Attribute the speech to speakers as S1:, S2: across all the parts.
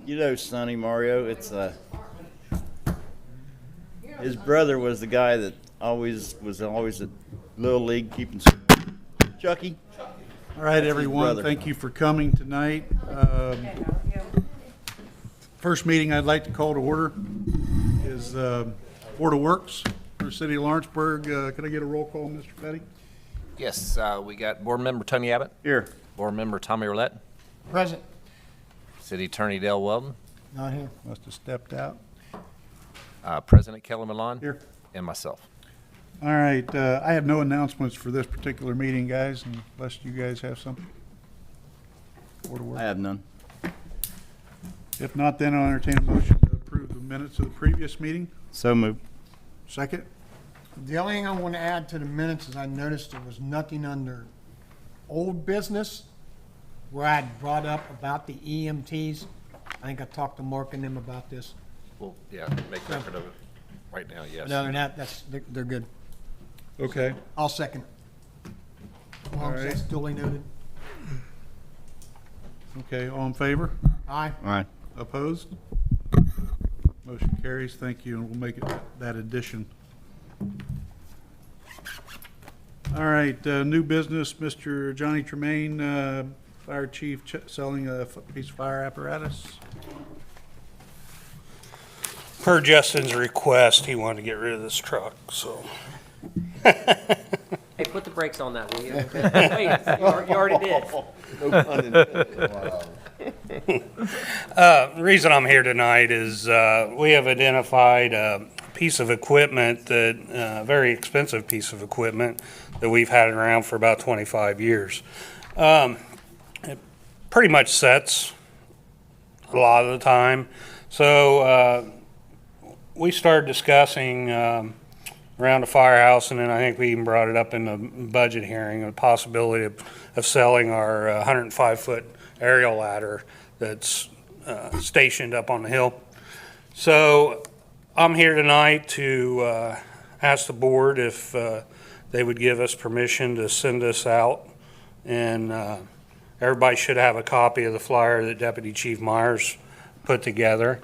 S1: You know Sonny Mario, it's his brother was the guy that always at Little League keeping Chucky.
S2: All right, everyone, thank you for coming tonight. First meeting I'd like to call to order is Board of Works for the City of Lawrenceburg. Can I get a roll call, Mr. Petty?
S3: Yes, we got Board Member Tony Abbott.
S1: Here.
S3: Board Member Tommy Roulette.
S4: Present.
S3: City Attorney Dale Weldon.
S4: Not here.
S2: Must have stepped out.
S3: President Kelly Milan.
S2: Here.
S3: And myself.
S2: All right, I have no announcements for this particular meeting, guys, unless you guys have something. Board of Works.
S1: I have none.
S2: If not, then I'll entertain a motion to approve the minutes of the previous meeting.
S1: So moved.
S2: Second?
S4: The only thing I want to add to the minutes is I noticed there was nothing under old business where I had brought up about the EMTs. I think I talked to Mark and them about this.
S3: Well, yeah, make record of it right now, yes.
S4: But other than that, they're good.
S2: Okay.
S4: I'll second it. As long as that's duly noted.
S2: Okay, all in favor?
S4: Aye.
S1: All right.
S2: Opposed? Motion carries. Thank you, and we'll make it that addition. All right, new business, Mr. Johnny Tremaine, Fire Chief, selling a piece of fire apparatus.
S5: Per Justin's request, he wanted to get rid of this truck, so.
S6: Hey, put the brakes on that, will you? Wait, you already did.
S1: No pun intended. Wow.
S5: The reason I'm here tonight is we have identified a piece of equipment that, very expensive piece of equipment that we've had around for about 25 years. It pretty much sets a lot of the time. So we started discussing around the firehouse, and then I think we even brought it up in the budget hearing, the possibility of selling our 105-foot aerial ladder that's stationed up on the hill. So I'm here tonight to ask the board if they would give us permission to send this out, and everybody should have a copy of the flyer that Deputy Chief Myers put together.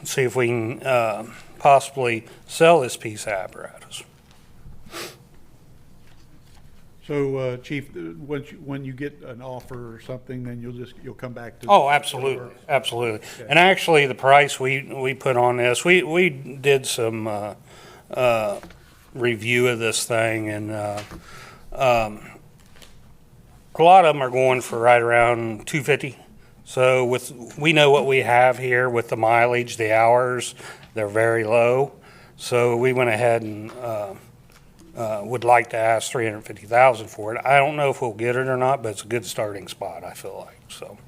S5: See if we can possibly sell this piece of apparatus.
S2: So, Chief, when you get an offer or something, then you'll come back to.
S5: Oh, absolutely, absolutely.
S2: Okay.
S5: And actually, the price we put on this, we did some review of this thing, and a lot of them are going for right around $250. So we know what we have here with the mileage, the hours, they're very low. So we went ahead and would like to ask $350,000 for it. I don't know if we'll get it or not, but it's a good starting spot, I feel like, so.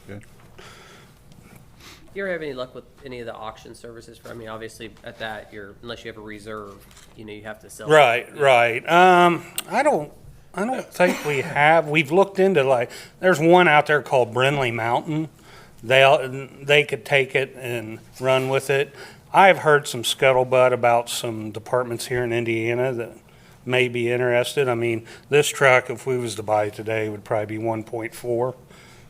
S2: Okay.
S6: You ever have any luck with any of the auction services? I mean, obviously at that, unless you have a reserve, you have to sell.
S5: Right. I don't think we have. We've looked into, there's one out there called Brindley Mountain. They could take it and run with it. I've heard some scuttlebutt about some departments here in Indiana that may be interested. I mean, this truck, if we was to buy it today, would probably be 1.4.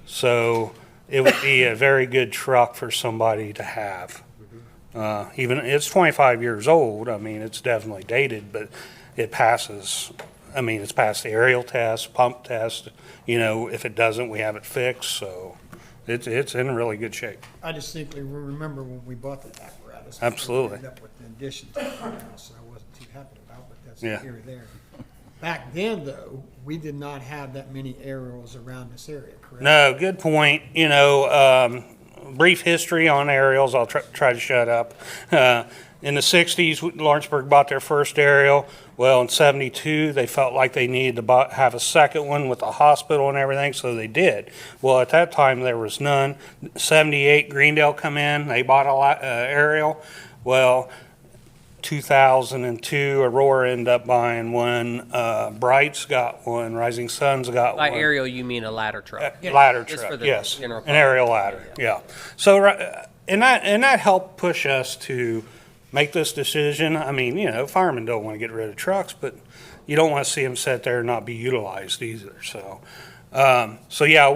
S5: So it would be a very good truck for somebody to have. Even it's 25 years old. I mean, it's definitely dated, but it passes. I mean, it's passed the aerial test, pump test. If it doesn't, we have it fixed. So it's in really good shape.
S4: I distinctly remember when we bought that apparatus.
S5: Absolutely.
S4: We ended up with the addition to the house I wasn't too happy about, but that's
S5: Yeah.
S4: here or there. Back then, though, we did not have that many aerials around this area, correct?
S5: No, good point. Brief history on aerials. I'll try to shut up. In the 60s, Lawrenceburg bought their first aerial. Well, in 72, they felt like they needed to have a second one with a hospital and everything, so they did. Well, at that time, there was none. 78, Greendale come in. They bought a aerial. Well, 2002, Aurora ended up buying one. Bright's got one. Rising Sun's got
S6: By
S5: one.
S6: aerial, you mean a ladder truck?
S5: Ladder
S6: Just
S5: truck,
S6: for the
S5: yes.
S6: general
S5: An aerial ladder, yeah. So, and that helped push us to make this decision. I mean, firemen don't want to get rid of trucks, but you don't want to see them sit there and not be utilized either. So, yeah,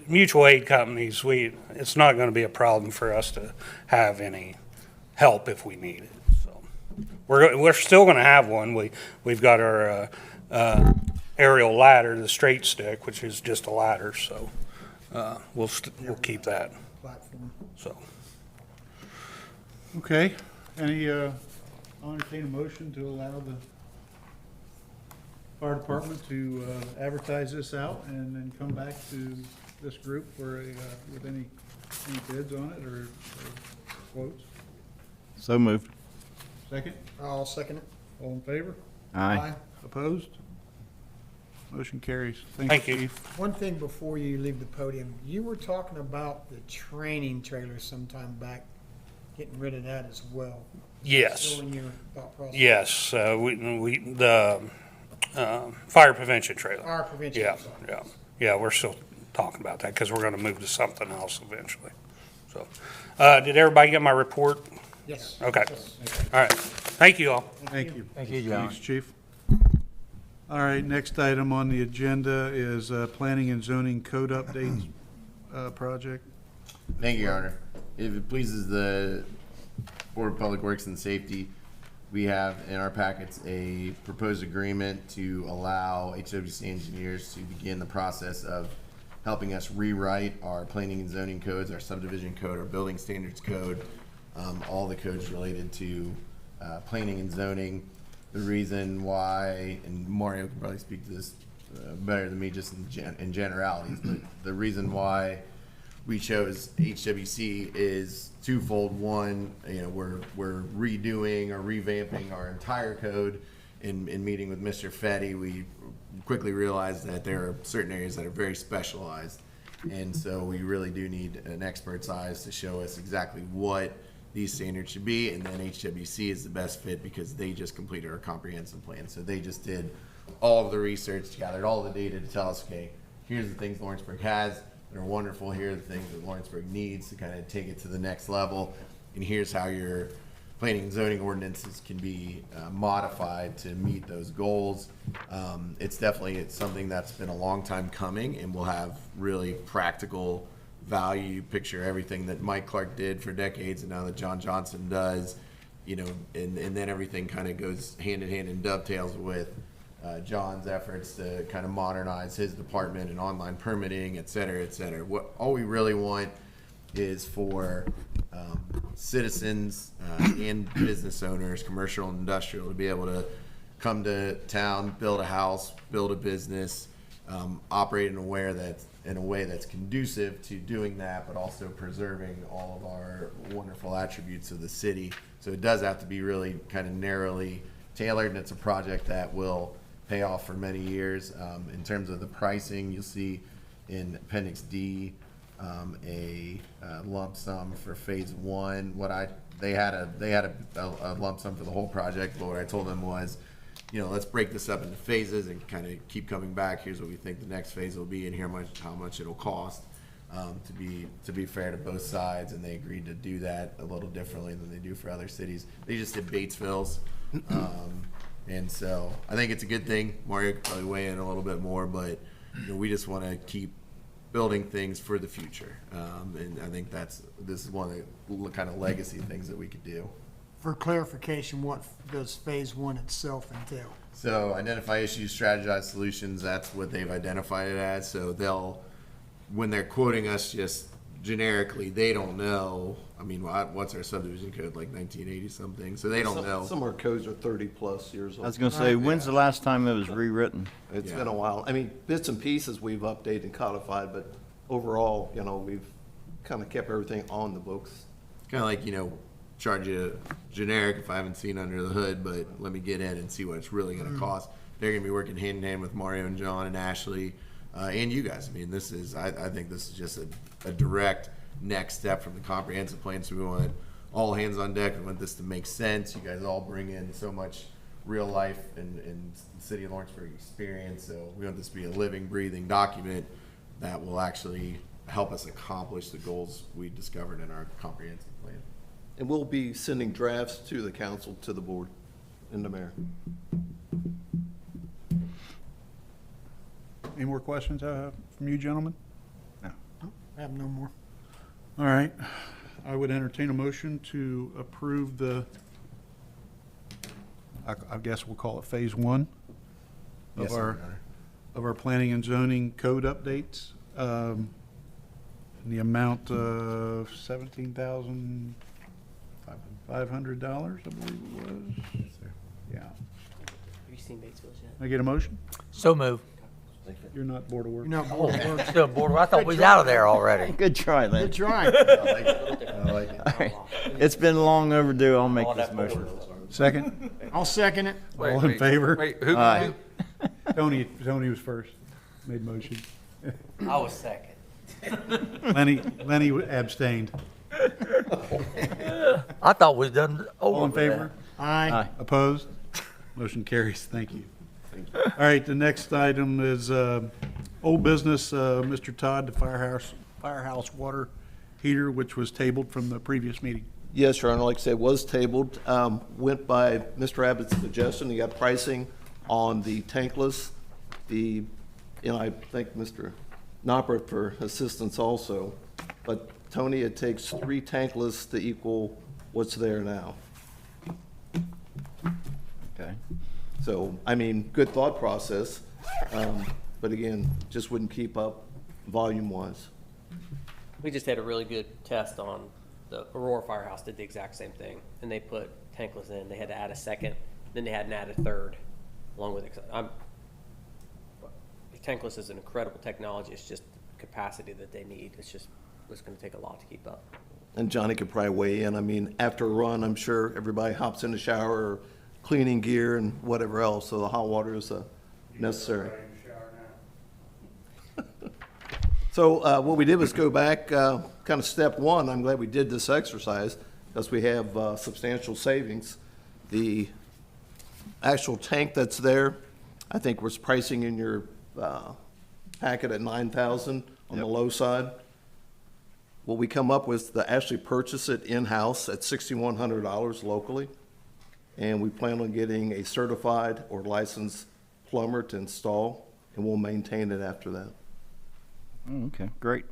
S5: mutual aid companies, it's not going to be a problem for us to have any help if we need it. So we're still going to have one. We've got our aerial ladder, the straight stick, which is just a ladder. So we'll keep that.
S4: Platform.
S5: So
S2: Okay, I'll entertain a motion to allow the fire department to advertise this out and then come back to this group for with any bids on it or quotes.
S1: So moved.
S2: Second,
S4: I'll second it.
S2: all in favor?
S1: Aye.
S2: Opposed? Motion carries.
S5: Thank you.
S2: Chief.
S4: One thing before you leave the podium, you were talking about the training trailer sometime back, getting rid of that as well.
S5: yes.
S4: Still in your thought process?
S5: Yes, the fire prevention trailer.
S4: Fire prevention.
S5: Yeah,
S4: sorry.
S5: yeah, we're still talking about that because we're going to move to something else eventually. So, did everybody get my report?
S4: Yes.
S5: Okay,
S4: Yes.
S5: all right. Thank you all.
S2: Thank you.
S7: Thank you, John.
S2: Thanks, Chief. All right, next item on the agenda is Planning and Zoning Code Updates project.
S8: Thank you, Your Honor. If it pleases the Board of Public Works and Safety, we have in our packets a proposed agreement to allow HWC engineers to begin the process of helping us rewrite our planning and zoning codes, our subdivision code, our building standards code, all the codes related to planning and zoning. The reason why, and Mario can probably speak to this better than me just in generalities, but the reason why we chose HWC is twofold. One, we're redoing or revamping our entire code. In meeting with Mr. Fetty, we quickly realized that there are certain areas that are very specialized, and so we really do need an expert's eyes to show us exactly what these standards should be. And then HWC is the best fit because they just completed our comprehensive plan. So they just did all of the research, gathered all the data to tell us, okay, here's the things Lawrenceburg has that are wonderful. Here are the things that Lawrenceburg needs to kind of take it to the next level. And here's how your planning and zoning ordinances can be modified to meet those goals. It's something that's been a long time coming and will have really practical value. Picture everything that Mike Clark did for decades and now that John Johnson does, and then everything kind of goes hand in hand and dovetails with John's efforts to kind of modernize his department and online permitting, et cetera, et cetera. All we really want is for citizens and business owners, commercial and industrial, to be able to come to town, build a house, build a business, operate in a way that's conducive to doing that, but also preserving all of our wonderful attributes of the city. So it does have to be really kind of narrowly tailored, and it's a project that will pay off for many years. In terms of the pricing, you'll see in Appendix D a lump sum for phase one. They had a lump sum for the whole project, but what I told them was, let's break this up into phases and kind of keep coming back. Here's what we think the next phase will be, and how much it'll cost. To be fair to both sides, and they agreed to do that a little differently than they do for other cities. They just did Batesville's, and so I think it's a good thing. Mario could probably weigh in a little bit more, but we just want to keep building things for the future, and I think this is one of the kind of legacy things that we could do.
S4: For clarification, what does phase one itself entail?
S8: So identify issues, strategize solutions, that's what they've identified it as. So when they're quoting us just generically, they don't know, what's our subdivision code, like 1980 something? So they don't know.
S7: Some of our codes are 30-plus years
S1: I was
S7: old.
S1: going to say, when's the last time it was rewritten?
S7: It's
S8: Yeah.
S7: been a while. Bits and pieces we've updated and codified, but overall, we've kind of kept everything on the books.
S8: Kind of like, charge you generic if I haven't seen under the hood, but let me get in and see what it's really going to cost. They're going to be working hand in hand with Mario and John and Ashley and you guys. I think this is just a direct next step from the comprehensive plan. So we want all hands on deck. We want this to make sense. You guys all bring in so much real life and city of Lawrenceburg experience. So we want this to be a living, breathing document that will actually help us accomplish the goals we discovered in our comprehensive plan.
S7: And we'll be sending drafts to the council, to the board, and the mayor.
S2: Any more questions from you gentlemen? No.
S4: I have no more.
S2: All right, I would entertain a motion to approve I guess we'll call it phase one
S8: Yes,
S2: of
S8: Your
S2: our,
S8: Honor.
S2: of our planning and zoning code updates. In the amount of $17,500, I believe it was.
S8: Yes, sir.
S2: Yeah.
S6: Have you seen Batesville yet?
S2: I get a motion?
S9: So move.
S2: You're not Board of
S4: You're
S2: Works.
S4: not bored of words.
S9: Still bored. I thought we was out of there already.
S1: Good try, Lynn.
S4: Good try.
S8: I like it. I like it.
S1: All right. It's been long overdue. I'll make this motion.
S2: Second?
S4: I'll second it.
S2: All in favor?
S3: Wait, who?
S1: Aye.
S2: Tony was first, made motion.
S9: I was second.
S2: Lenny abstained.
S9: I thought we was done over.
S2: All in
S9: with that.
S2: favor?
S4: Aye.
S2: Opposed? Motion carries. Thank you. All right, the next item is old business, Mr. Todd, the firehouse water heater, which was tabled from the previous meeting.
S7: Yes, Your Honor, like I said, was tabled, went by Mr. Abbott's suggestion, he got pricing on the tankless, I thank Mr. Noppert for assistance also, but Tony, it takes 3 tankless to equal what's there now.
S1: Okay.
S7: So, I mean, good thought process, but again, just wouldn't keep up volume-wise.
S6: We just had a really good test on the Aurora Firehouse, did the exact same thing, and they put tankless in, they had to add a second, then they had to add a third, along with, tankless is an incredible technology, it's just capacity that they need, it's gonna take a lot to keep up.
S7: And Johnny could probably weigh in. I mean, after a run, I'm sure everybody hops in the shower or cleaning gear and whatever else, so the hot water is necessary. So what we did was go back, kind of step one. I'm glad we did this exercise because we have substantial savings. The actual tank that's there, I think was pricing in your packet at $9,000 on the low side. What we come up with to actually purchase it in-house at $6,100 locally. And we plan on getting a certified or licensed plumber to install, and we'll maintain it after that.
S1: Oh, okay, great.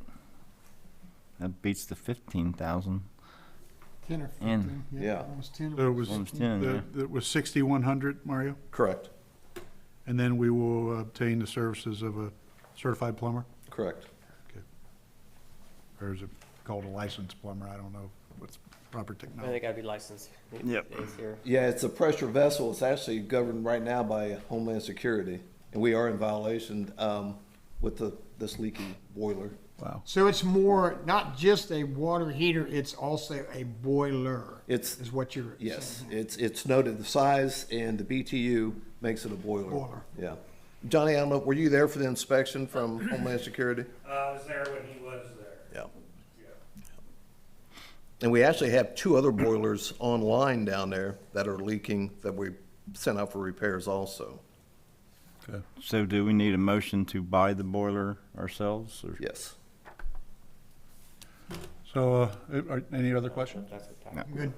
S1: That beats the 15,000.
S4: 10 or
S1: And-
S4: 15.
S7: Yeah.
S4: Almost 10.
S2: So it was,
S1: Almost 10,
S2: it was 6,100, Mario?
S7: Correct,
S2: And then we will obtain the services of a certified plumber?
S7: correct.
S2: Or is it called a licensed plumber? I don't know what's proper
S6: I think
S2: technology.
S6: they gotta be licensed these
S1: Yep.
S6: days here.
S7: Yeah, it's a pressure vessel. It's actually governed right now by Homeland Security, and we are in violation with this leaky boiler.
S2: Wow.
S4: So it's more, not just a water heater, it's also a boiler.
S7: It's-
S4: Is what you're
S7: Yes,
S4: saying.
S7: it's noted the size, and the BTU makes it a boiler.
S4: Boiler.
S7: Yeah. Johnny, I don't know, were you there for the inspection from Homeland Security?
S5: I was there when he was there.
S7: Yeah. And we actually have 2 other boilers online down there that are leaking that we sent out for repairs also.
S2: Okay.
S1: So do we need a motion to buy the boiler ourselves? Or?
S7: Yes.
S2: So, any other questions?
S6: That's what
S1: No.
S4: Good.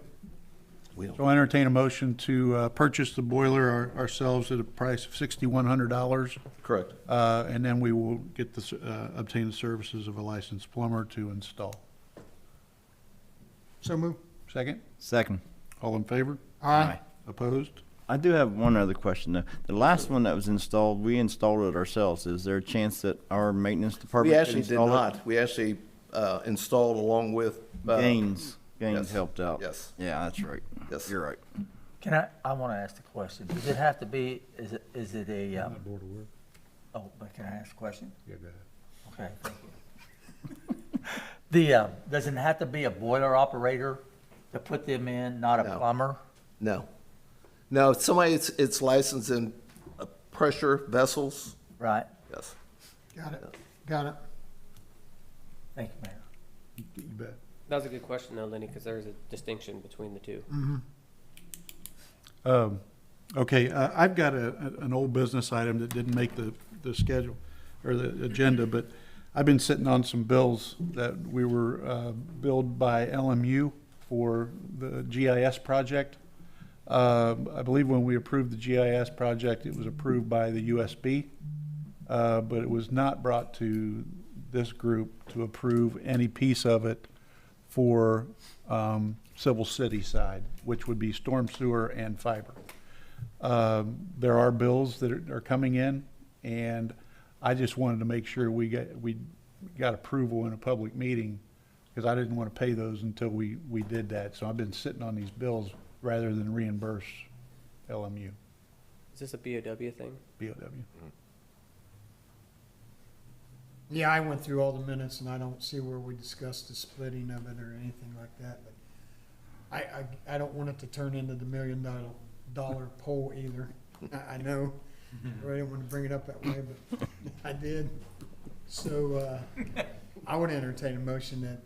S7: We don't.
S2: So I entertain a motion to purchase the boiler ourselves at a price of $6,100.
S7: Correct.
S2: And then we will get obtain the services of a licensed plumber to install.
S4: So move.
S2: Second?
S1: Second.
S2: All in favor?
S4: Aye.
S2: Opposed?
S1: I do have one other question though. The last one that was installed, we installed it ourselves. Is there a chance that our maintenance department
S7: We
S1: could
S7: actually did
S1: install it?
S7: not. We actually installed along with.
S1: Gaines
S7: yes.
S1: helped out.
S7: Yes.
S1: Yeah, that's right.
S7: Yes.
S1: You're right.
S9: I want to ask the question. Does it have to be, is it a,
S2: Board of Works.
S9: oh, but can I ask a question?
S2: Yeah, go ahead.
S9: Okay, thank you. Does it have to be a boiler operator to put them in, not a
S7: No.
S9: plumber?
S7: No. No, somebody, it's licensed in pressure vessels.
S9: Right?
S7: Yes.
S4: Got it. Got it.
S9: Thank you, Mayor.
S2: You bet.
S6: That was a good question though, Lenny, because there's a distinction between the two.
S2: Okay, I've got an old business item that didn't make the schedule or the agenda, but I've been sitting on some bills that we were billed by LMU for the GIS project. I believe when we approved the GIS project, it was approved by the USB, but it was not brought to this group to approve any piece of it for Civil City side, which would be storm sewer and fiber. There are bills that are coming in, and I just wanted to make sure we got approval in a public meeting, because I didn't want to pay those until we did that. So I've been sitting on these bills rather than reimburse LMU,
S6: Is this a BOW thing?
S2: BOW.
S4: Yeah, I went through all the minutes and I don't see where we discussed the splitting of it or anything like that, but I don't want it to turn into the $1 million poll either. I know, I didn't want to bring it up that way, but I did. So, I would entertain a motion that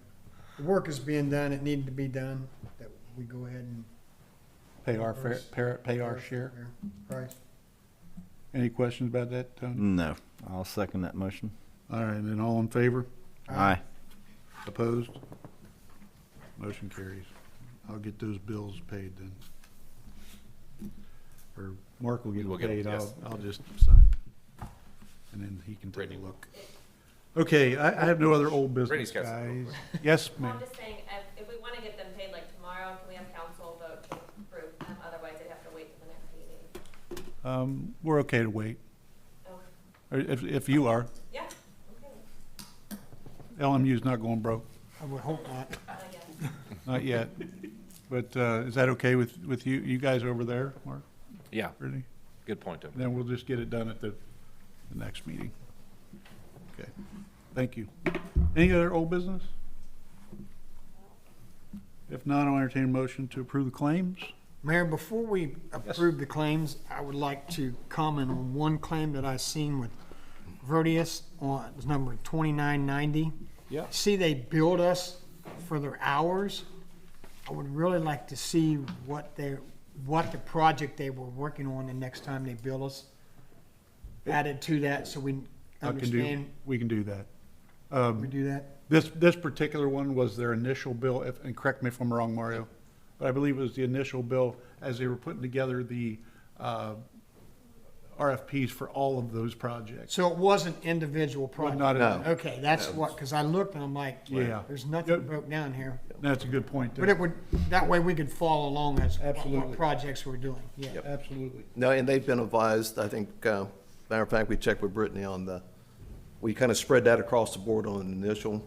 S4: the work is being done, it needed to be done, that we go ahead and.
S2: Pay our pay our share.
S4: Price.
S2: Any questions about that, Tony?
S1: No, I'll second that motion.
S2: All right, then all in favor?
S1: Aye.
S2: Opposed? Motion carries. I'll get those bills paid then. Or Mark will get
S3: We'll
S2: them
S3: get 'em,
S2: paid,
S3: yes.
S2: I'll just sign them. And then he can take
S3: Brittany
S2: a
S3: will.
S2: look. Okay, I have no other old business,
S3: Brittany's got something.
S2: guys. Yes,
S10: Well,
S2: ma'am.
S10: I'm just saying, if we want to get them paid like tomorrow, can we have council vote to approve them? Otherwise, they'd have to wait till the next meeting.
S2: We're okay to wait,
S10: Oh,
S2: or if you are.
S10: yeah, okay.
S2: LMU's not going broke,
S4: I would hope not.
S10: Again.
S2: not yet. But is that okay with you guys over there, Mark?
S3: Yeah,
S2: Brittany?
S3: good point, Tony.
S2: Then we'll just get it done at the next meeting. Okay, thank you. Any other old business? If not, I'll entertain a motion to approve the claims.
S4: Mayor, before we approve the claims, I would like to comment on one claim that I seen with Verdius on, it was number 2990.
S2: Yeah.
S4: See, they billed us for their hours. I would really like to see what the project they were working on the next time they bill us. Added to that, so we understand,
S2: We can do that.
S4: we do that.
S2: This particular one was their initial bill, and correct me if I'm wrong, Mario, but I believe it was the initial bill as they were putting together the RFPs for all of those projects.
S4: So it wasn't individual
S2: Well,
S4: projects?
S2: not at all.
S4: Okay, that's what, because I looked and I'm like,
S2: Yeah.
S4: there's nothing broke down here.
S2: That's a good point.
S4: But it would, that way we could follow along as
S2: Absolutely.
S4: what projects we're doing, yeah.
S2: Absolutely.
S7: No, and they've been advised, I think, matter of fact, we checked with Brittany on we kind of spread that across the board on an initial,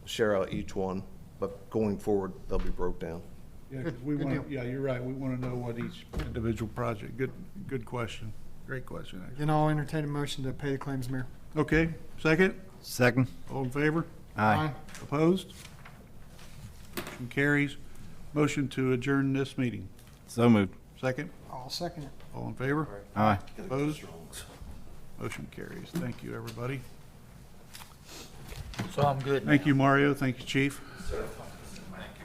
S7: share out each one, but going forward, they'll be broke down.
S2: Yeah, 'cause we
S4: Good
S2: want,
S4: deal.
S2: yeah, you're right, we want to know what each individual project, good question, great question, actually.
S4: Then I'll entertain a motion to pay the claims, Mayor.
S2: Okay, second,
S1: Second?
S2: all in favor?
S1: Aye.
S2: Opposed? Motion carries. Motion to adjourn this meeting.
S1: So moved.
S2: Second,
S4: I'll second it.
S2: all in favor?
S1: Aye.
S2: Opposed? Motion carries. Thank you, everybody.
S9: So I'm good now.
S2: Thank you, Mario. Thank you, Chief.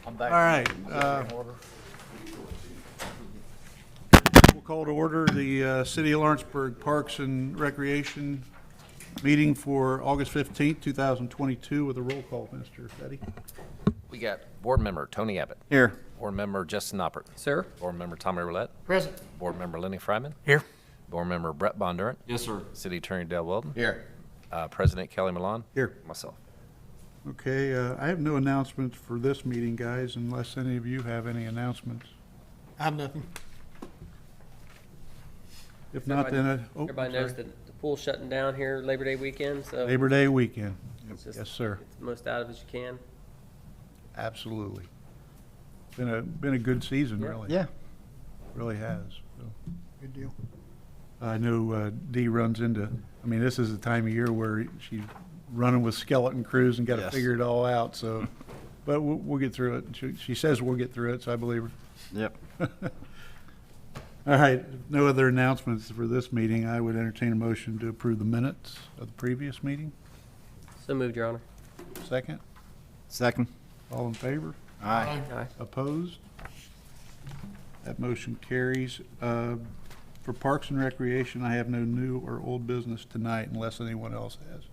S9: I'm back.
S2: All right, we'll call to order the City of Lawrenceburg Parks and Recreation meeting for August 15th, 2022 with a roll call, Mr. Fetty.
S3: We got Board Member Tony Abbott.
S1: Here.
S3: Board Member Justin Oppert.
S6: Sir?
S3: Board Member Tommy Roulette.
S4: Present.
S3: Board Member Lenny Fryman.
S9: Here.
S3: Board Member Brett Bondurant.
S8: Yes, sir.
S3: City Attorney Dale Weldon.
S8: Here.
S3: President Kelly Malone.
S2: Here.
S3: Myself.
S2: Okay, I have no announcements for this meeting, guys, unless any of you have any announcements.
S4: I have nothing.
S2: If not, then,
S6: Everybody knows that the pool's shutting down here Labor Day weekend, so
S2: Labor Day weekend.
S6: it's just
S2: Yes, sir.
S6: get the most out of it as you can.
S2: Absolutely. Been a good season,
S6: Yeah.
S2: really.
S1: Yeah.
S2: Really has. So,
S4: Good deal.
S2: I know Dee runs into, I mean, this is the time of year where she's running with skeleton crews and got to
S1: Yes.
S2: figure it all out, so, but we'll get through it. She says we'll get through it, so I believe her.
S1: Yep.
S2: All right, no other announcements for this meeting. I would entertain a motion to approve the minutes of the previous meeting.
S6: So moved, Your Honor.
S2: Second,
S1: Second?
S2: all in favor?
S1: Aye.
S6: Aye.
S2: Opposed? That motion carries. For Parks and Recreation, I have no new or old business tonight unless anyone else has.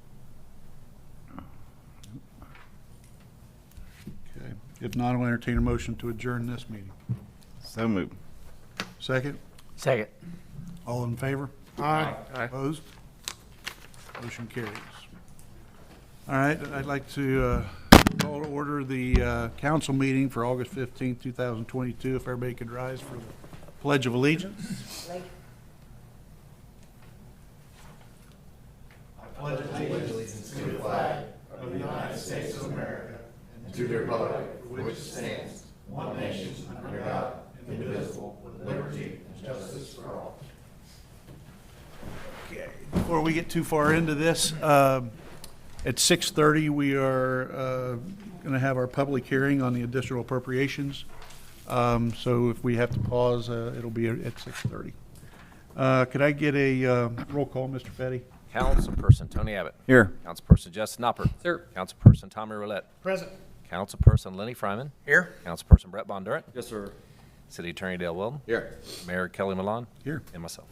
S2: Okay, if not, I'll entertain a motion to adjourn this meeting.
S1: So moved.
S2: Second,
S9: Second.
S2: all in favor?
S4: Aye.
S2: Opposed? Motion carries. All right, I'd like to call to order the council meeting for August 15th, 2022. If everybody could rise for the Pledge of Allegiance. Okay, before we get too far into this, at 6:30, we are going to have our public hearing on the additional appropriations. So if we have to pause, it'll be at 6:30. Could I get a roll call, Mr. Fetty?
S3: Councilperson Tony Abbott.
S1: Here.
S3: Councilperson Justin Noppert.
S6: Sir.
S3: Councilperson Tommy Roulette.
S4: Present.
S3: Councilperson Lenny Fryman.
S9: Here?
S3: Councilperson Brett Bondurant.
S6: Yes, sir.
S3: City Attorney Dale Weldon.
S8: Here.
S3: Mayor Kelly Malone.
S2: Here.
S3: And myself.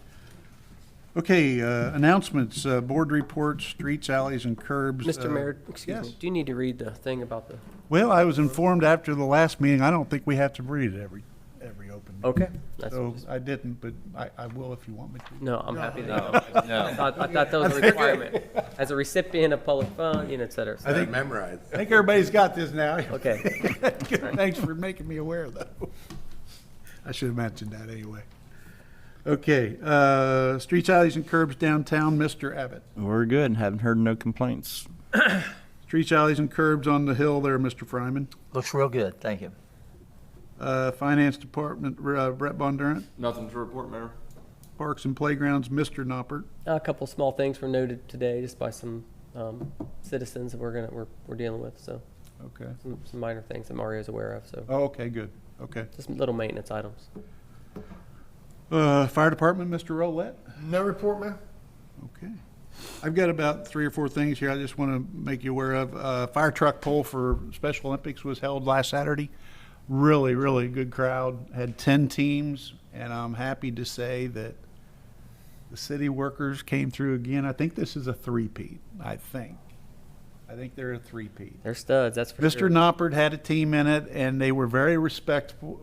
S2: Okay, announcements, board reports, streets, alleys, and curbs.
S6: Mr. Mayor, excuse
S2: yes.
S6: me, do you need to read the thing about the?
S2: Well, I was informed after the last meeting, I don't think we have to read it every open meeting.
S6: Okay. That's
S2: So I didn't, but I will if you want me to.
S6: No, I'm happy to.
S3: No.
S6: I thought that was a requirement. As a recipient of public fund, et cetera.
S2: I think,
S8: Memorize.
S2: I think everybody's got this now.
S6: Okay.
S2: Thanks for making me aware, though. I should have mentioned that anyway. Okay, streets, alleys, and curbs downtown, Mr. Abbott.
S1: We're good. Haven't heard no complaints.
S2: Streets, alleys, and curbs on the hill there, Mr. Fryman.
S9: Looks real good, thank you.
S2: Finance Department, Brett Bondurant.
S11: Nothing to report, Mayor.
S2: Parks and Playgrounds, Mr. Noppert.
S6: A couple small things were noted today just by some citizens that we're dealing with. So
S2: Okay.
S6: some minor things that Mario's aware of. So
S2: Oh, okay, good. Okay.
S6: just little maintenance items.
S2: Fire Department, Mr. Roulette.
S4: No report, Mayor?
S2: Okay. I've got about 3 or 4 things here I just want to make you aware of. Fire truck pull for Special Olympics was held last Saturday. Really, really good crowd. Had 10 teams, and I'm happy to say that the city workers came through again. I think this is a three-peat, I think they're a three-peat.
S6: They're studs, that's for
S2: Mr.
S6: sure.
S2: Noppert had a team in it, and they were very respectful.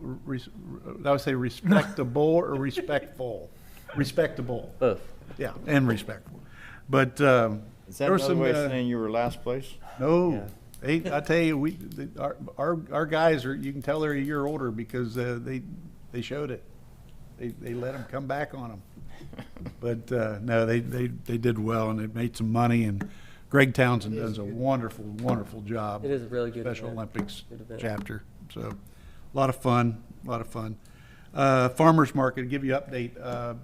S2: I would say respectable or respectful? Respectable.
S6: Both.
S2: Yeah, and respectful. But
S1: Is that
S2: there were
S1: another
S2: some.
S1: way of saying you were last place?
S2: No, I tell you, our guys are. You can tell they're a year older because they showed it. They let them come back on them. But no, they did well, and they made some money. And Greg Townsend does a wonderful job.
S6: It is a really good
S2: Special
S6: event.
S2: Olympics
S6: Good event.
S2: chapter. So a lot of fun. Farmers Market, to give you an update.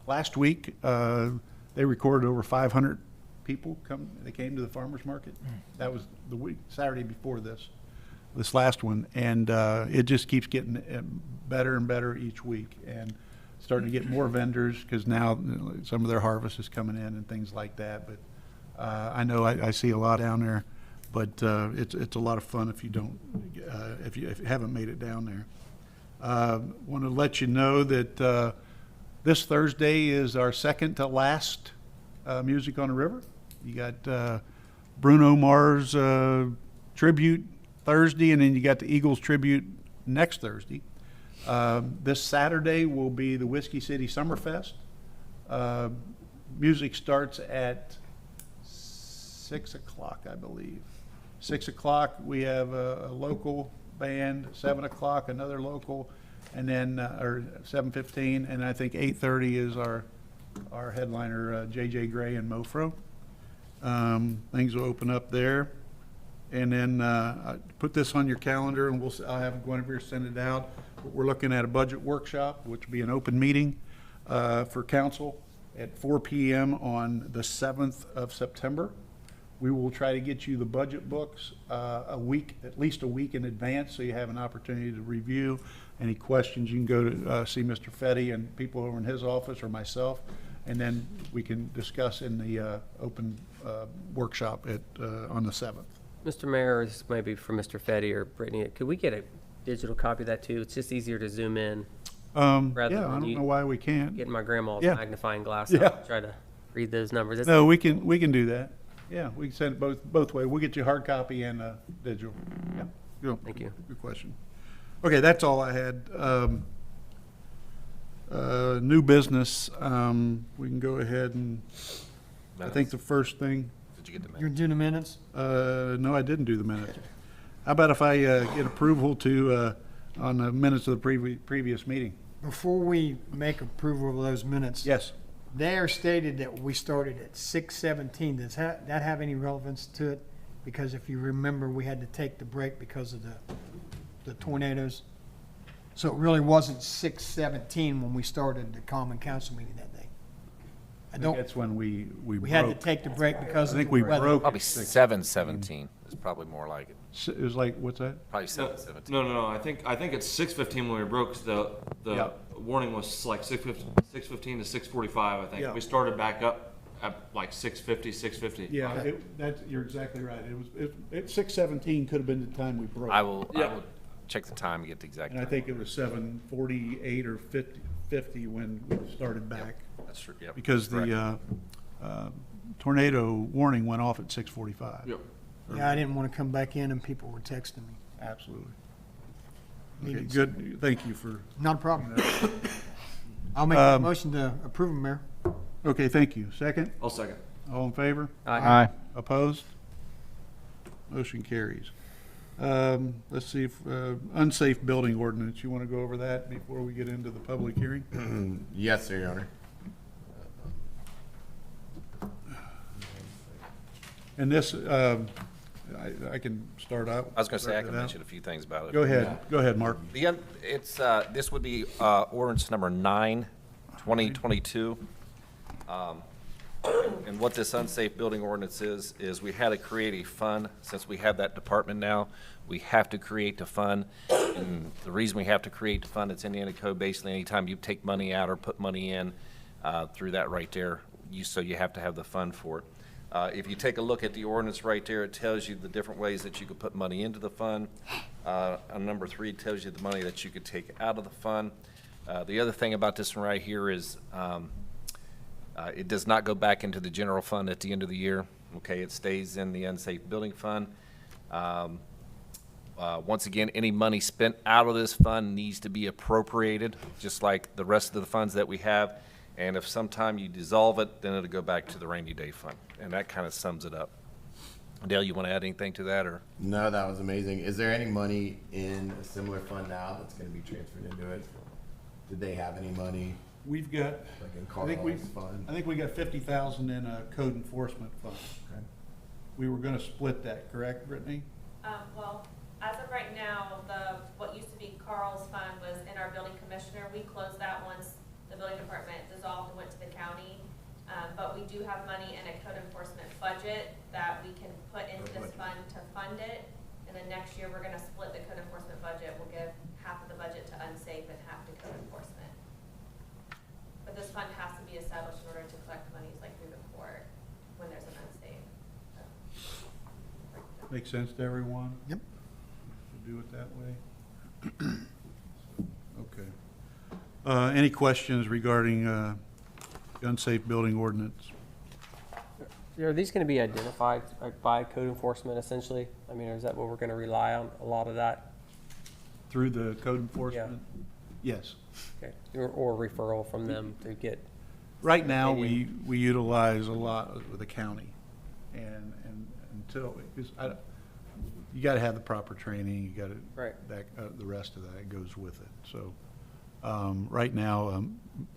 S2: Last week, they recorded over 500 people they came to the farmers market. That was the week, Saturday before this last one. And it just keeps getting better and better each week, and starting to get more vendors because now some of their harvest is coming in and things like that. But I know I see a lot down there, but it's a lot of fun if you don't, if you haven't made it down there. Want to let you know that this Thursday is our second to last Music on the River. You got Bruno Mars tribute Thursday, and then you got the Eagles tribute next Thursday. This Saturday will be the Whiskey City Summerfest. Music starts at 6 o'clock, I believe. 6 o'clock, we have a local band. 7 o'clock, another local, and then or 7:15, and I think 8:30 is our headliner, J.J. Gray and Mofro. Things will open up there, and then put this on your calendar, and I'll have Guinevere send it out. We're looking at a budget workshop, which will be an open meeting for council at 4 p.m. on the 7th of September. We will try to get you the budget books at least a week in advance, so you have an opportunity to review. Any questions, you can go to see Mr. Fetty and people over in his office or myself, and then we can discuss in the open workshop on the 7th.
S6: Mr. Mayor, this may be for Mr. Fetty or Brittany. Could we get a digital copy of that too? It's just easier to zoom in. Rather
S2: Yeah,
S6: than
S2: I don't
S6: you
S2: know why we can't.
S6: Getting my grandma's
S2: Yeah.
S6: magnifying glass
S2: Yeah.
S6: out to try to read those numbers. It's-
S2: No, we can do that. Yeah, we can send it both ways. We'll get you hard copy and digital. Yeah. Good.
S6: Thank you.
S2: Good question. Okay, that's all I had. New business, we can go ahead and, I think the first thing,
S3: Did you get the
S4: You're
S3: minutes?
S4: doing the minutes?
S2: No, I didn't do the minutes. How about if I get approval to, on the minutes of the previous meeting?
S4: Before we make approval of those minutes.
S2: Yes.
S4: They are stated that we started at 6:17. Does that have any relevance to it? Because if you remember, we had to take the break because of the tornadoes. So it really wasn't 6:17 when we started the common council meeting that day.
S2: I think that's when we
S4: We had to
S2: broke.
S4: take the break because
S2: I
S4: of
S2: think
S4: the
S2: we
S4: weather.
S2: broke.
S3: Probably 7:17 is probably more like it.
S2: It was like, what's that?
S3: Probably 7:17.
S11: No. I think it's 6:15 when we broke. 'Cause the
S2: Yeah.
S11: warning was like 6:15 to 6:45. I think
S2: Yeah.
S11: we started back up at like 6:50, 6:50.
S2: Yeah, you're exactly right. It's 6:17 could have been the time we broke.
S3: I will check the time and get the exact
S2: And I
S3: time.
S2: think it was 7:48 or 50 when we started back.
S3: That's true, yep.
S2: Because
S3: Correct.
S2: the tornado warning went off at 6:45.
S11: Yep.
S4: Yeah, I didn't want to come back in and people were texting me.
S2: Absolutely. Okay,
S4: Meetings.
S2: good. Thank you for,
S4: Not a problem. I'll make a motion to approve them, Mayor.
S2: okay, thank you. Second?
S11: I'll second.
S2: All in favor?
S9: Aye.
S2: Opposed? Motion carries. Let's see, if unsafe building ordinance, you want to go over that before we get into the public hearing?
S8: Yes, sir, Your Honor.
S2: And this, I can start out.
S3: I was going to say, I
S2: start
S3: can
S2: it out.
S3: mention a few things about it.
S2: Go ahead, Mark.
S3: This would be ordinance number 9, 2022. And what this unsafe building ordinance is we had to create a fund. Since we have that department now, we have to create the fund. And the reason we have to create the fund, it's Indiana code, basically anytime you take money out or put money in through that right there, so you have to have the fund for it. If you take a look at the ordinance right there, it tells you the different ways that you could put money into the fund. On number 3, it tells you the money that you could take out of the fund. The other thing about this one right here is it does not go back into the general fund at the end of the year. Okay, it stays in the unsafe building fund. Once again, any money spent out of this fund needs to be appropriated, just like the rest of the funds that we have. And if sometime you dissolve it, then it'll go back to the rainy day fund. And that kind of sums it up. Dale, you want to add anything to that, or?
S8: No, that was amazing. Is there any money in a similar fund now that's gonna be transferred into it? Did they have any money,
S2: We've got,
S8: like in
S2: I think we,
S8: Carl's fund?
S2: I think we got 50,000 in a code enforcement fund.
S8: Okay.
S2: We were gonna split that, correct, Brittany?
S10: Well, as of right now, what used to be Carl's fund was in our building commissioner. We closed that once the building department dissolved and went to the county. But we do have money in a code enforcement budget that we can put into this fund to fund it. And then next year, we're gonna split the code enforcement budget. We'll give half of the budget to unsafe and half to code enforcement. But this fund has to be established in order to collect monies like moving forward when there's an unsafe. So.
S2: Makes sense to everyone?
S4: Yep.
S2: To do it that way? Okay. Any questions regarding unsafe building ordinance?
S6: Are these going to be identified by code enforcement essentially? I mean, is that what we're going to rely on, a lot of that?
S2: Through the code enforcement? Yes.
S6: Okay. Or referral from them to get,
S2: Right now,
S6: Maybe.
S2: we utilize a lot with the county, and until, because you gotta have the proper training, you gotta,
S6: Right.
S2: the rest of that goes with it, so. Right now,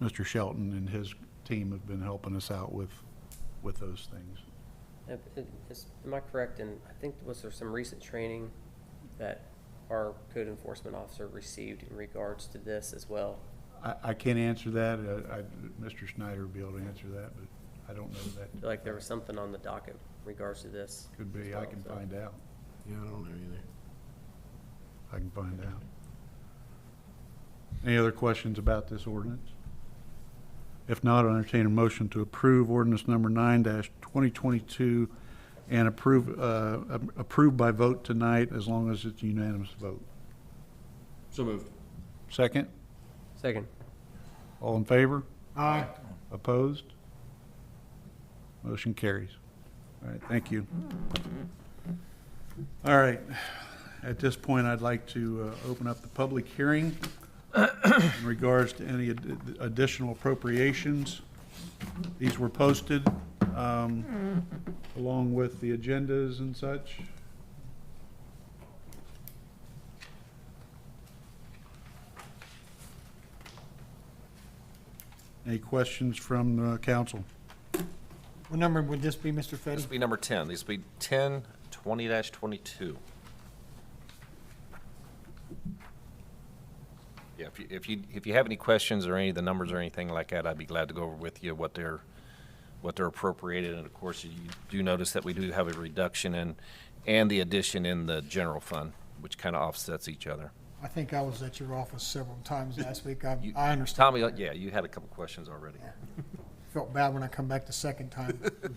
S2: Mr. Shelton and his team have been helping us out with those things.
S6: am I correct in, I think, was there some recent training that our code enforcement officer received in regards to this as well?
S2: I can't answer that, Mr. Snyder will be able to answer that, but I don't know
S6: I
S2: that.
S6: feel like there was something on the docket in regards to this.
S2: Could be, I can find out,
S8: Yeah, I don't know either.
S2: I can find out. Any other questions about this ordinance? If not, I'll entertain a motion to approve ordinance number 9-2022 and approve by vote tonight as long as it's a unanimous vote.
S11: So moved.
S2: Second?
S6: Second.
S2: All in favor?
S4: Aye.
S2: Opposed? Motion carries. All right, thank you. All right, at this point, I'd like to open up the public hearing in regards to any additional appropriations. These were posted. along with the agendas and such. Any questions from the council?
S4: What number would this be, Mr.
S3: This
S4: Fetty?
S3: will be number 10. This will be 1020-22. Yeah, if you have any questions or any of the numbers or anything like that, I'd be glad to go over with you what they're appropriated. And of course, you do notice that we do have a reduction and the addition in the general fund, which kind of offsets each other.
S4: I think I was at your office several times last week. I understand.
S3: Tommy, yeah, you had a couple questions already.
S4: Felt bad when I come back the second time. It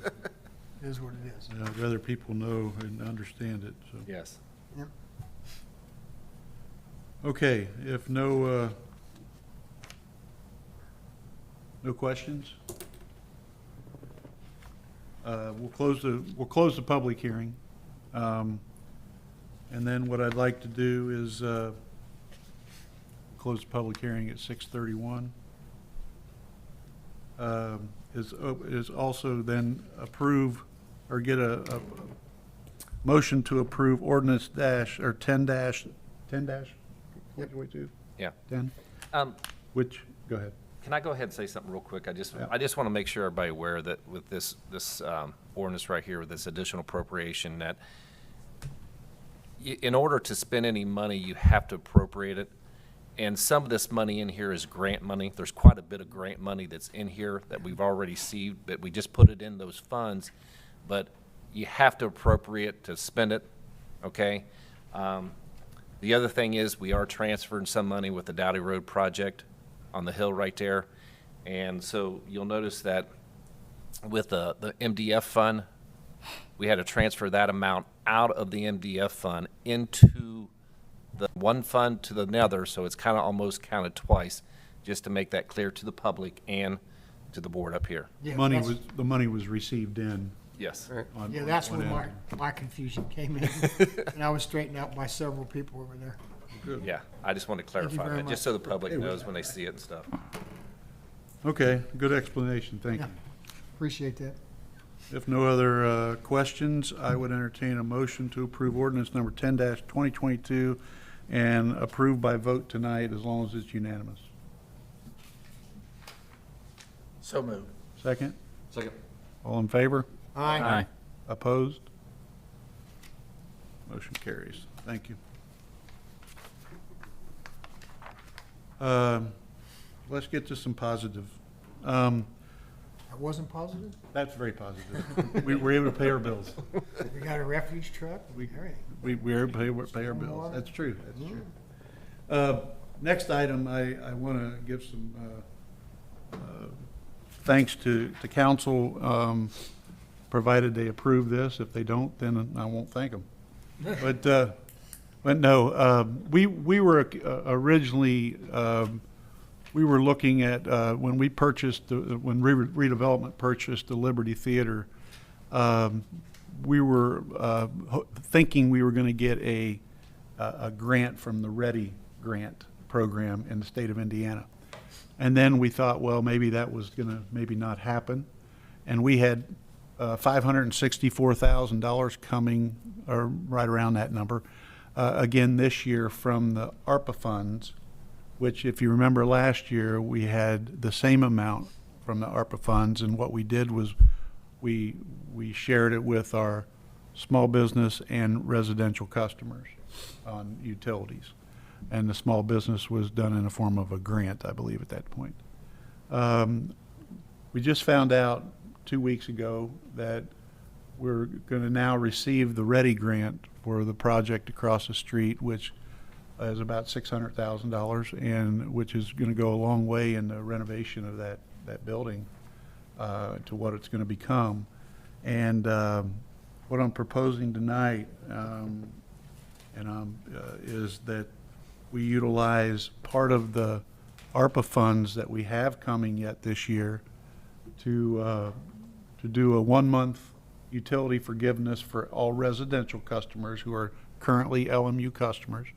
S4: is what it is.
S2: I'd rather people know and understand it, so.
S3: Yes.
S4: Yep.
S2: Okay, if no questions, we'll close the public hearing. And then what I'd like to do is close the public hearing at 6:31. Is also then approve or get a motion to approve ordinance 10-10-10-22?
S3: Yeah.
S2: 10? Which, go ahead.
S3: Can I go ahead and say something real quick? I just
S2: Yeah.
S3: want to make sure everybody aware that with this ordinance right here, with this additional appropriation, that in order to spend any money, you have to appropriate it. And some of this money in here is grant money. There's quite a bit of grant money that's in here that we've already received, but we just put it in those funds. But you have to appropriate to spend it, okay? The other thing is we are transferring some money with the Dowdy Road project on the hill right there. And so you'll notice that with the MDF fund, we had to transfer that amount out of the MDF fund into the one fund to the other, so it's kind of almost counted twice, just to make that clear to the public and to the board up here.
S4: Yeah,
S2: The money was received in.
S3: Yes.
S2: on-
S4: Yeah, that's
S2: on
S4: where
S2: one
S4: my confusion came in. And I was straightened out by several people over there.
S3: Yeah, I just wanted to
S4: Thank you
S3: clarify
S4: very
S3: that, just so the
S4: much.
S3: public knows when they see it and stuff.
S2: Okay, good explanation, thank you.
S4: Appreciate that.
S2: If no other questions, I would entertain a motion to approve ordinance number 10-2022 and approve by vote tonight as long as it's unanimous.
S9: So moved.
S2: Second?
S11: Second.
S2: All in favor?
S4: Aye.
S2: Opposed? Motion carries. Thank you. Let's get to some positive.
S4: I wasn't positive.
S2: That's very positive. We were able to pay our bills.
S4: We got a refuge truck. Everything.
S2: We were able to pay our bills. That's true, that's true. Next item, I want to give some thanks to council, provided they approve this. If they don't, then I won't thank them. But no, we were originally, we were looking at, when we purchased, when redevelopment purchased the Liberty Theater, we were thinking we were going to get a grant from the READY grant program in the state of Indiana. And then we thought, well, maybe that was going to maybe not happen. And we had $564,000 coming, or right around that number, again this year from the ARPA funds, which if you remember last year, we had the same amount from the ARPA funds. And what we did was we shared it with our small business and residential customers on utilities. And the small business was done in the form of a grant, I believe, at that point. We just found out 2 weeks ago that we're going to now receive the READY grant for the project across the street, which is about $600,000, and which is going to go a long way in the renovation of that building to what it's going to become. And what I'm proposing tonight is that we utilize part of the ARPA funds that we have coming yet this year to do a 1-month utility forgiveness for all residential customers who are currently LMU customers,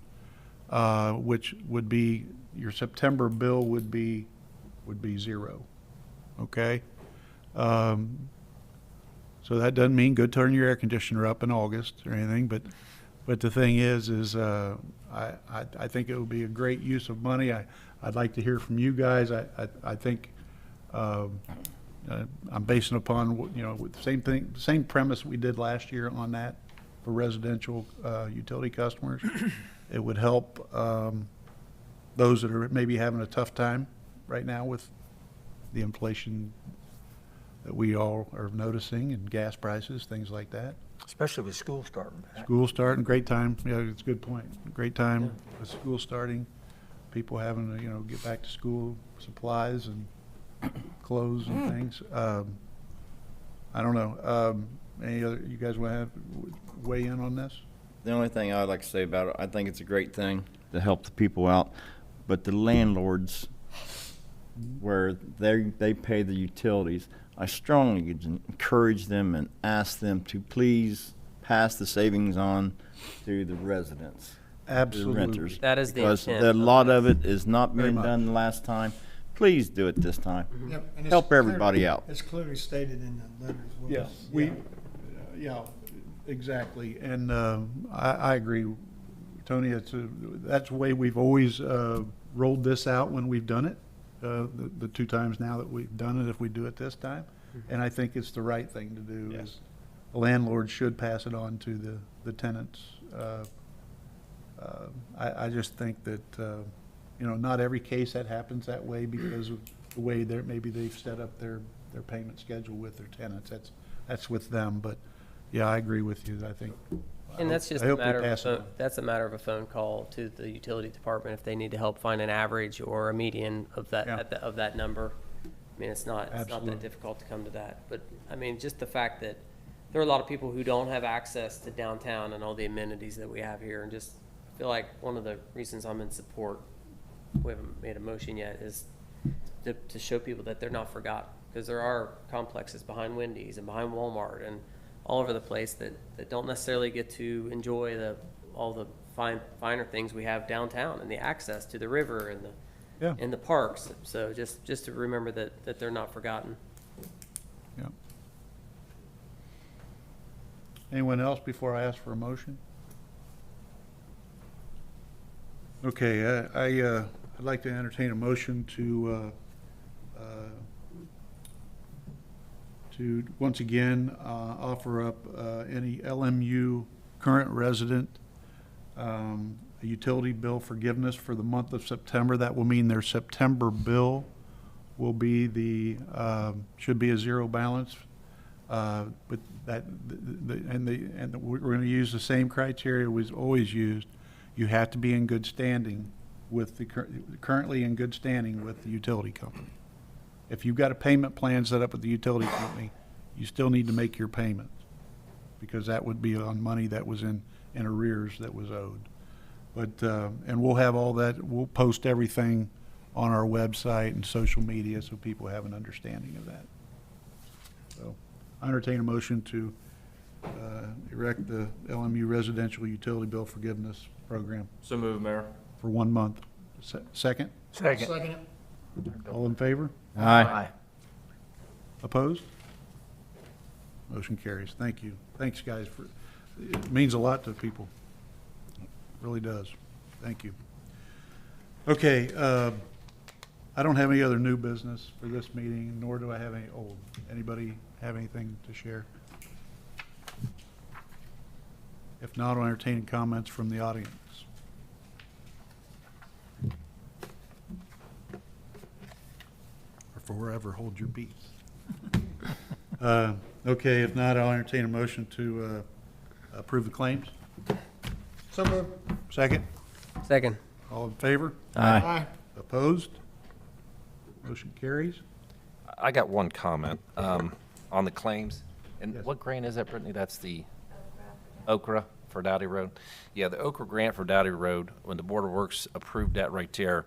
S2: which would be, your September bill would be zero, okay? So that doesn't mean go turn your air conditioner up in August or anything, but the thing is I think it would be a great use of money. I'd like to hear from you guys. I think I'm basing upon, with the same thing, same premise we did last year on that for residential utility customers. It would help those that are maybe having a tough time right now with the inflation that we all are noticing, and gas prices, things like that.
S9: Especially with school starting back.
S2: School starting, great time. Yeah, it's a good point. Great time with school starting, people having to, get back to school, supplies and clothes and things. I don't know. Any other, you guys want to have weigh in on this?
S1: The only thing I'd like to say about it, I think it's a great thing to help the people out, but the landlords, where they pay the utilities, I strongly encourage them and ask them to please pass the savings on to the residents.
S2: Absolutely.
S1: The renters.
S6: That is the
S1: because
S6: intent
S1: a
S6: of
S1: lot
S6: this.
S1: of it is not
S2: Very
S1: being
S2: much.
S1: done the last time. Please do it this time.
S4: Yep, and it's
S1: Help
S4: clear-
S1: everybody out.
S4: It's clearly stated in the letter as well.
S2: Yes, yeah, exactly. And I agree, Tony, that's the way we've always rolled this out when we've done it, the two times now that we've done it, if we do it this time. And I think it's the right thing to do.
S1: Yes.
S2: Is the landlord should pass it on to the tenants. I just think that, not every case that happens that way because of the way maybe they've set up their payment schedule with their tenants. That's with them, but yeah, I agree with you. I think.
S6: And that's just
S2: I
S6: a
S2: hope they
S6: matter of
S2: pass it on.
S6: that's a matter of a phone call to the utility department if they need to help find an average or a median of that
S2: Yeah.
S6: of that number. I mean, it's not
S2: Absolutely.
S6: that difficult to come to that. But I mean, just the fact that there are a lot of people who don't have access to downtown and all the amenities that we have here, and just feel like one of the reasons I'm in support, we haven't made a motion yet, is to show people that they're not forgotten, because there are complexes behind Wendy's and behind Walmart and all over the place that don't necessarily get to enjoy all the finer things we have downtown, and the access to the river and the parks. So just to remember that they're not forgotten.
S2: Yeah. Anyone else before I ask for a motion? Okay, I'd like to entertain a motion to once again offer up any LMU current resident a utility bill forgiveness for the month of September. That will mean their September bill will be should be a zero balance. But we're going to use the same criteria we've always used. You have to be in good standing with currently in good standing with the utility company. If you've got a payment plan set up with the utility company, you still need to make your payments, because that would be on money that was in arrears that was owed. But, and we'll have all that, we'll post everything on our website and social media so people have an understanding of that. So I entertain a motion to erect the LMU residential utility bill forgiveness program
S11: So move, Mayor.
S2: for 1 month. Second?
S9: Second.
S4: Second it.
S2: All in favor?
S9: Aye.
S2: Opposed? Motion carries. Thank you. Thanks, guys, it means a lot to people. It really does. Thank you. Okay, I don't have any other new business for this meeting, nor do I have any old. Anybody have anything to share? If not, I'll entertain comments from the audience. Or forever hold your peace. Okay, if not, I'll entertain a motion to approve the claims.
S4: So moved.
S2: Second?
S6: Second.
S2: All in favor?
S4: Aye.
S2: Opposed? Motion carries.
S3: I got one comment on the claims. And
S2: Yes.
S3: what grant is that, Brittany? That's the Okra for Dowdy Road? Yeah, the Okra grant for Dowdy Road, when the Board of Works approved that right there,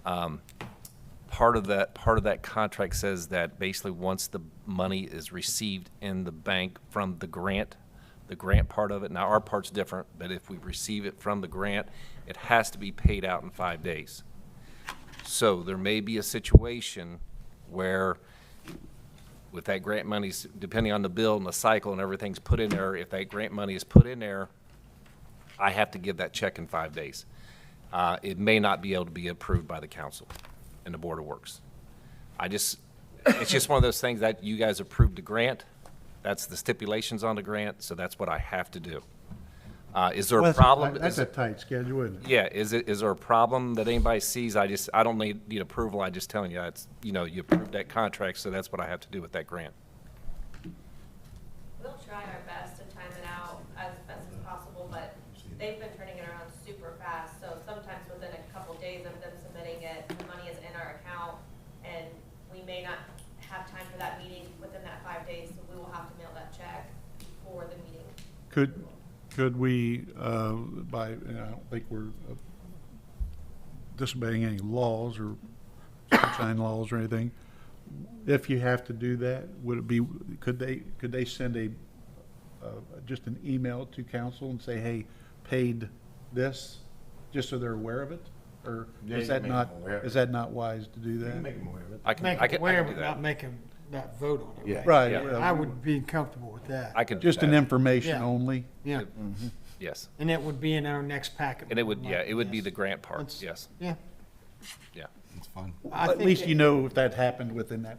S3: part of that contract says that basically once the money is received in the bank from the grant part of it, now our part's different, but if we receive it from the grant, it has to be paid out in 5 days. So there may be a situation where If that grant money's, depending on the bill and the cycle and everything's put in there, if that grant money is put in there, I have to give that check in 5 days. It may not be able to be approved by the council and the Board of Works. It's just one of those things that you guys approved the grant. That's the stipulations on the grant, so that's what I have to do. Is there a problem?
S2: That's a tight schedule, isn't it?
S3: Yeah, is there a problem that anybody sees? I don't need approval, I'm just telling you, you approved that contract, so that's what I have to do with that grant.
S10: We'll try our best to time it out as best as possible, but they've been turning it around super fast, so sometimes within a couple days of them submitting it, the money is in our account, and we may not have time for that meeting within that 5 days, so we will have to mail that check for the meeting.
S2: Could we, and I don't think we're disobeying any laws or sunshine laws or anything, if you have to do that, would it be, could they send just an email to council and say, hey, paid this, just so they're aware of it? Or
S8: Yeah,
S2: is
S8: you
S2: that
S8: can make them aware of it.
S2: is that not wise to do
S8: You
S2: that?
S8: can make them aware of it.
S3: I can
S4: Make
S3: I
S4: it
S3: can
S4: aware,
S3: do
S4: but
S3: that.
S4: not make him not vote on it.
S8: Yeah.
S2: Right.
S3: Yeah.
S4: I would be comfortable with that.
S3: I can do
S2: Just an
S3: that.
S2: information
S4: Yeah.
S2: only?
S4: Yeah,
S3: Yes,
S4: and it would be in our next packet.
S3: and it would be
S4: Yes.
S3: the grant part,
S4: Let's-
S3: yes,
S4: Yeah.
S3: yeah.
S8: It's fun.
S2: At least you know if that happened within that.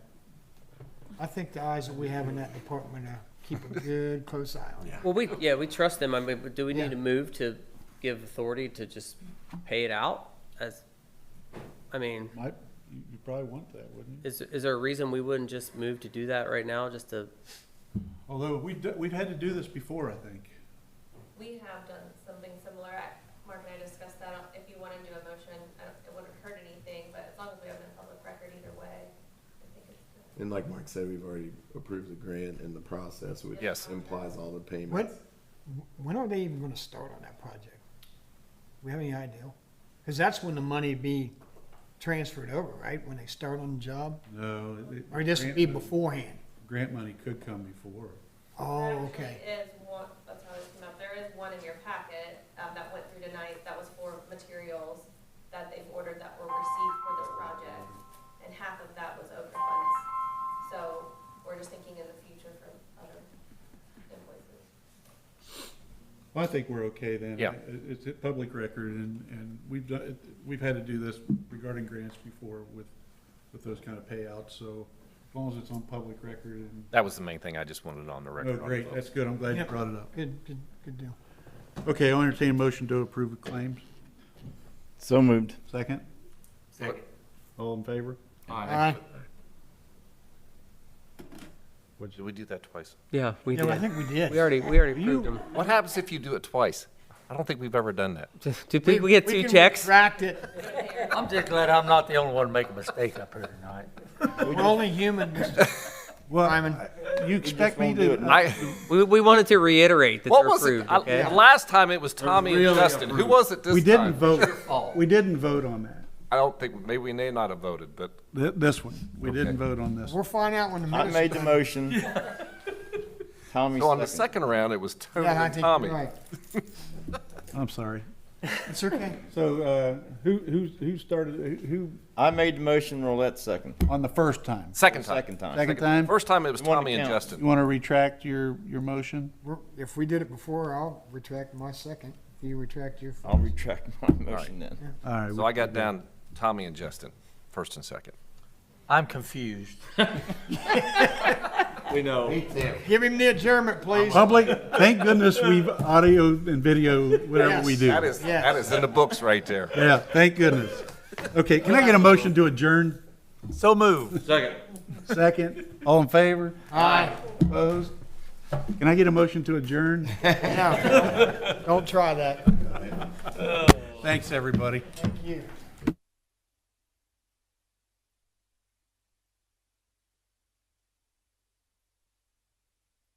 S4: I think the eyes that we have in that department are keep a good, close eye on it.
S6: Well, we trust them. I mean, but do we
S4: Yeah.
S6: need to move to give authority to just pay it out as, I mean,
S2: You probably want that, wouldn't you?
S6: is there a reason we wouldn't just move to do that right now, just to,
S2: Although we've had to do this before, I think.
S10: We have done something similar. Mark and I discussed that. If you want to do a motion, it wouldn't hurt anything, but as long as we have it in public record either way, I think it's good.
S8: And like Mark said, we've already approved the grant and the process, which
S3: Yes.
S8: implies all the payments.
S4: When are they even gonna start on that project? We have any idea? Because that's when the money be transferred over, right? When they start on the job?
S2: No.
S4: Or this would be beforehand?
S2: Grant money could come before.
S4: Oh,
S10: There
S4: okay.
S10: actually is one, that's how this came up, there is one in your packet, that went through tonight, that was for materials that they've ordered that were received for this project, and half of that was OPA funds. So, we're just thinking in the future for other invoices.
S2: Well, I think we're okay then.
S3: Yeah.
S2: It's a public record and we've had to do this regarding grants before with those kind of payouts, so as long as it's on public record and.
S3: That was the main thing, I just wanted on the record.
S2: Oh, great, that's good, I'm glad you
S4: Yep.
S2: brought it up.
S4: Good deal.
S2: Okay, I'll entertain a motion to approve the claims.
S1: So moved.
S2: Second?
S11: Second.
S2: All in favor?
S4: Aye.
S3: Did we do that twice?
S6: yeah, we
S4: Yeah, I
S6: did.
S4: think we did.
S6: We already approved them.
S3: What happens if you do it twice? I don't think we've ever done that.
S6: Do people get
S4: We
S6: two
S4: can
S6: checks?
S4: retract it.
S9: I'm just glad I'm not the only one to make a mistake up here tonight.
S4: We're only human, Mr.
S2: Well,
S4: Simon.
S2: you expect me
S1: won't do
S2: to?
S1: it.
S3: I,
S6: We wanted to reiterate that
S3: what
S6: they're
S3: was it?
S6: approved, okay?
S3: The last time it was Tommy and
S2: really
S3: Justin. Who was it this time?
S2: We didn't vote. We didn't vote on that.
S3: I don't think, maybe we may not have voted, but
S2: This one, we didn't vote on this.
S4: We'll find out when the
S1: I
S4: minutes.
S1: made the motion. Tommy
S3: so on the
S1: seconded.
S3: second round, it was Tony
S4: Yeah, I
S3: and
S4: think
S3: Tommy.
S4: you're right.
S2: I'm sorry.
S4: It's okay.
S2: So, who started, who,
S1: I made the motion, Roulette second.
S2: on the first time?
S3: Second time.
S1: Second time.
S2: Second time?
S3: First time it was
S1: You want
S3: Tommy
S1: to
S3: and
S1: count.
S2: You
S3: Justin.
S2: want to retract your motion?
S4: If we did it before, I'll retract my second. You retract your
S1: I'll
S4: first.
S1: retract my motion then.
S2: All right.
S3: So I got down Tommy and Justin, first and second.
S9: I'm confused.
S11: We know.
S4: Give him the adjournment, please.
S2: Public, thank goodness we've audio and video, whatever we do.
S3: That is in the books right there.
S2: Yeah, thank goodness. Okay, can I get a motion to adjourn?
S9: So moved.
S11: Second.
S2: Second, all in favor?
S4: Aye.
S2: Opposed? Can I get a motion to adjourn?
S4: No, don't try that.
S2: Thanks, everybody.
S4: Thank you.